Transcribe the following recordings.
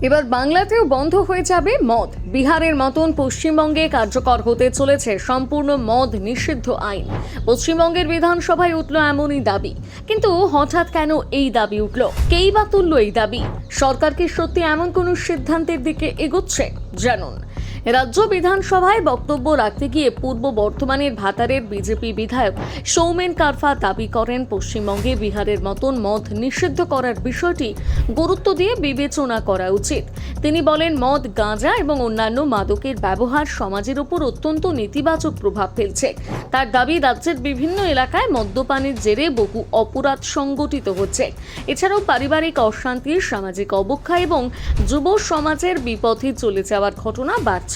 এবার বাংলাতেও বন্ধ হয়ে যাবে মদ। বিহারের মতন পশ্চিমবঙ্গে কার্যকর হতে চলেছে সম্পূর্ণ মদ নিষিদ্ধ আইন। পশ্চিমবঙ্গের বিধানসভায় উঠল এমনই দাবি। কিন্তু হঠাৎ কেন এই দাবি উঠল? কেই বা তুলল এই দাবি? সরকার কি সত্যি এমন কোনো সিদ্ধান্তের দিকে এগোচ্ছে? জানুন। রাজ্য বিধানসভায় বক্তব্য রাখতে গিয়ে পূর্ব বর্ধমানের ভাতারের বিজেপি বিধায়ক সৌমেন কারফা দাবি করেন, পশ্চিমবঙ্গে বিহারের মতন মদ নিষিদ্ধ করার বিষয়টি গুরুত্ব দিয়ে বিবেচনা করা উচিত। তিনি বলেন, মদ, গাঁজা এবং অন্যান্য মাদকের ব্যবহার সমাজের উপর অত্যন্ত নেতিবাচক প্রভাব ফেলছে। তার দাবি, রাজ্যের বিভিন্ন এলাকায় মদ্যপানের জেরে বহু অপরাধ সংগঠিত হচ্ছে। এছাড়াও পারিবারিক অশান্তি, সামাজিক অবক্ষয় এবং যুব সমাজের বিপথে চলে যাওয়ার ঘটনা বাড়ছে।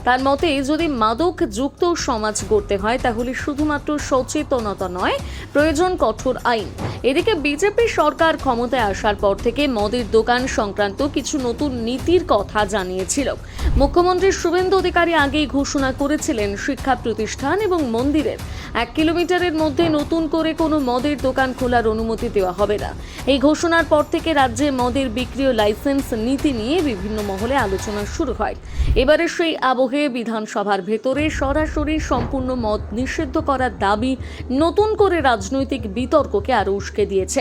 তার মতে, যদি মাদক যুক্ত সমাজ গড়তে হয় তাহলে শুধুমাত্র সচেতনতা নয়, প্রয়োজন কঠোর আইন। এদিকে বিজেপি সরকার ক্ষমতায় আসার পর থেকে মদের দোকান সংক্রান্ত কিছু নতুন নীতির কথা জানিয়েছিল। মুখ্যমন্ত্রী শুভেন্দু অধিকারী আগেই ঘোষণা করেছিলেন, শিক্ষা প্রতিষ্ঠান এবং মন্দিরের 1 কিলোমিটারের মধ্যে নতুন করে কোনো মদের দোকান খোলার অনুমতি দেওয়া হবে না। এই ঘোষণার পর থেকে রাজ্যে মদের বিক্রি ও লাইসেন্স নীতি নিয়ে বিভিন্ন মহলে আলোচনা শুরু হয়। এবারে সেই আবহে বিধানসভার ভেতরে সরাসরি সম্পূর্ণ মদ নিষিদ্ধ করার দাবি নতুন করে রাজনৈতিক বিতর্ককে আরও উস্কে দিয়েছে।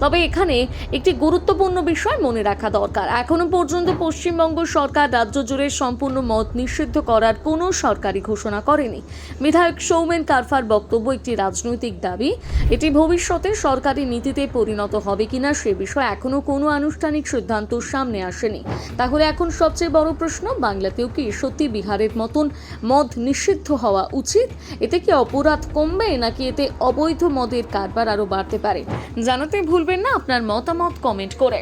তবে এখানে একটি গুরুত্বপূর্ণ বিষয় মনে রাখা দরকার। এখনো পর্যন্ত পশ্চিমবঙ্গ সরকার রাজ্য জুড়ে সম্পূর্ণ মদ নিষিদ্ধ করার কোনো সরকারি ঘোষণা করেনি। বিধায়ক সৌমেন কারফার বক্তব্য একটি রাজনৈতিক দাবি। এটি ভবিষ্যতে সরকারি নীতিতে পরিণত হবে কিনা সে বিষয়ে এখনো কোনো আনুষ্ঠানিক সিদ্ধান্ত সামনে আসেনি। তাহলে এখন সবচেয়ে বড় প্রশ্ন, বাংলাতেও কি সত্যি বিহারের মতন মদ নিষিদ্ধ হওয়া উচিত? এতে কি অপরাধ কমবে, নাকি এতে অবৈধ মদের কারবার আরও বাড়তে পারে? জানাতে ভুলবেন না আপনার মতামত কমেন্ট করে।